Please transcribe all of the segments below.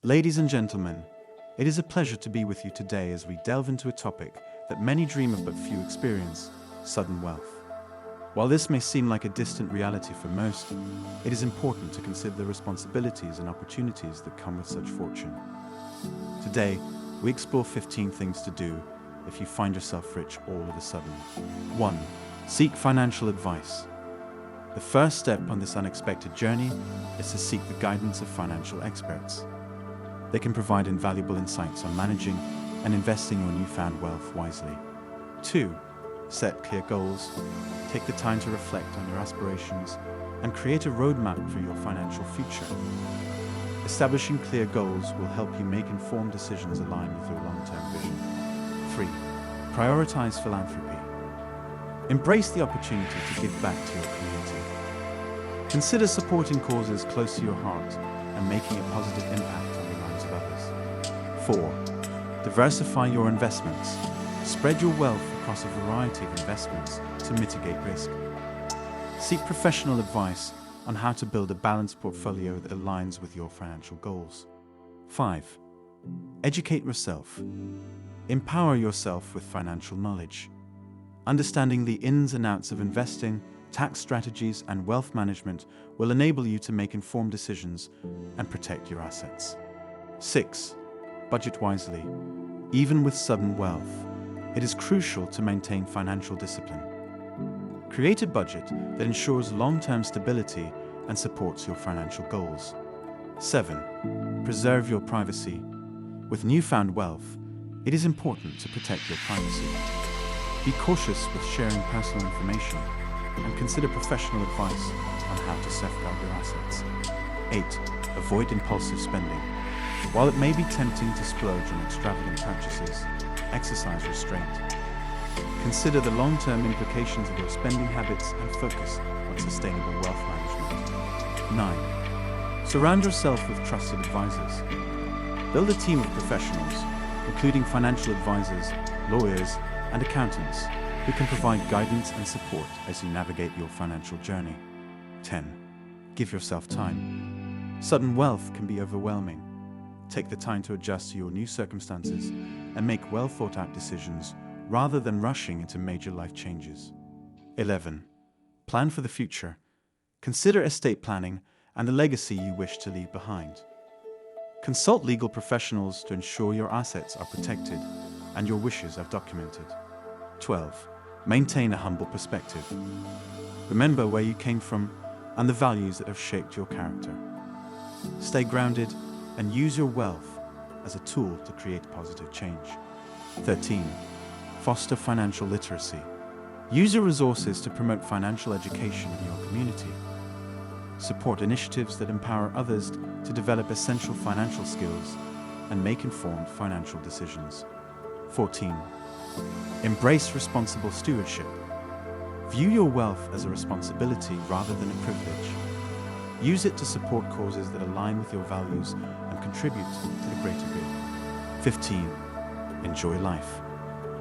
Ladies and gentlemen, it is a pleasure to be with you today as we delve into a topic that many dream of but few experience: sudden wealth. While this may seem like a distant reality for most, it is important to consider the responsibilities and opportunities that come with such fortune. Today, we explore 15 things to do if you find yourself rich all of a sudden. 1. Seek financial advice. The first step on this unexpected journey is to seek the guidance of financial experts. They can provide invaluable insights on managing and investing your newfound wealth wisely. 2. Set clear goals. Take the time to reflect on your aspirations and create a roadmap for your financial future. Establishing clear goals will help you make informed decisions aligned with your long-term vision. 3. Prioritize philanthropy. Embrace the opportunity to give back to your community. Consider supporting causes close to your heart and making a positive impact on the lives of others. 4. Diversify your investments. Spread your wealth across a variety of investments to mitigate risk. Seek professional advice on how to build a balanced portfolio that aligns with your financial goals. 5. Educate yourself. Empower yourself with financial knowledge. Understanding the ins and outs of investing, tax strategies, and wealth management will enable you to make informed decisions and protect your assets. 6. Budget wisely. Even with sudden wealth, it is crucial to maintain financial discipline. Create a budget that ensures long-term stability and supports your financial goals. 7. Preserve your privacy. With newfound wealth, it is important to protect your privacy. Be cautious with sharing personal information and consider professional advice on how to safeguard your assets. 8. Avoid impulsive spending. While it may be tempting to splurge on extravagant purchases, exercise restraint. Consider the long-term implications of your spending habits and focus on sustainable wealth management. 9. Surround yourself with trusted advisors. Build a team of professionals, including financial advisors, lawyers, and accountants, who can provide guidance and support as you navigate your financial journey. 10. Give yourself time. Sudden wealth can be overwhelming. Take the time to adjust to your new circumstances and make well-thought-out decisions rather than rushing into major life changes. 11. Plan for the future. Consider estate planning and the legacy you wish to leave behind. Consult legal professionals to ensure your assets are protected and your wishes are documented. 12. Maintain a humble perspective. Remember where you came from and the values that have shaped your character. Stay grounded and use your wealth as a tool to create positive change. 13. Foster financial literacy. Use your resources to promote financial education in your community. Support initiatives that empower others to develop essential financial skills and make informed financial decisions. 14. Embrace responsible stewardship. View your wealth as a responsibility rather than a privilege. Use it to support causes that align with your values and contribute to the greater good. 15. Enjoy life.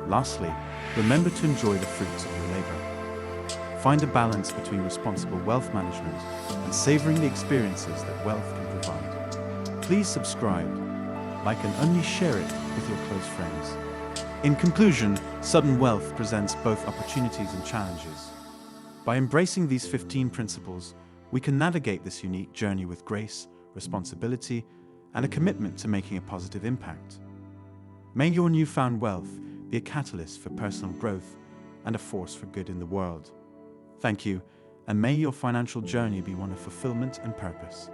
Lastly, remember to enjoy the fruits of your labor. Find a balance between responsible wealth management and savoring the experiences that wealth can provide. Please subscribe, like, and only share it with your close friends. In conclusion, sudden wealth presents both opportunities and challenges. By embracing these 15 principles, we can navigate this unique journey with grace, responsibility, and a commitment to making a positive impact. May your newfound wealth be a catalyst for personal growth and a force for good in the world. Thank you, and may your financial journey be one of fulfillment and purpose.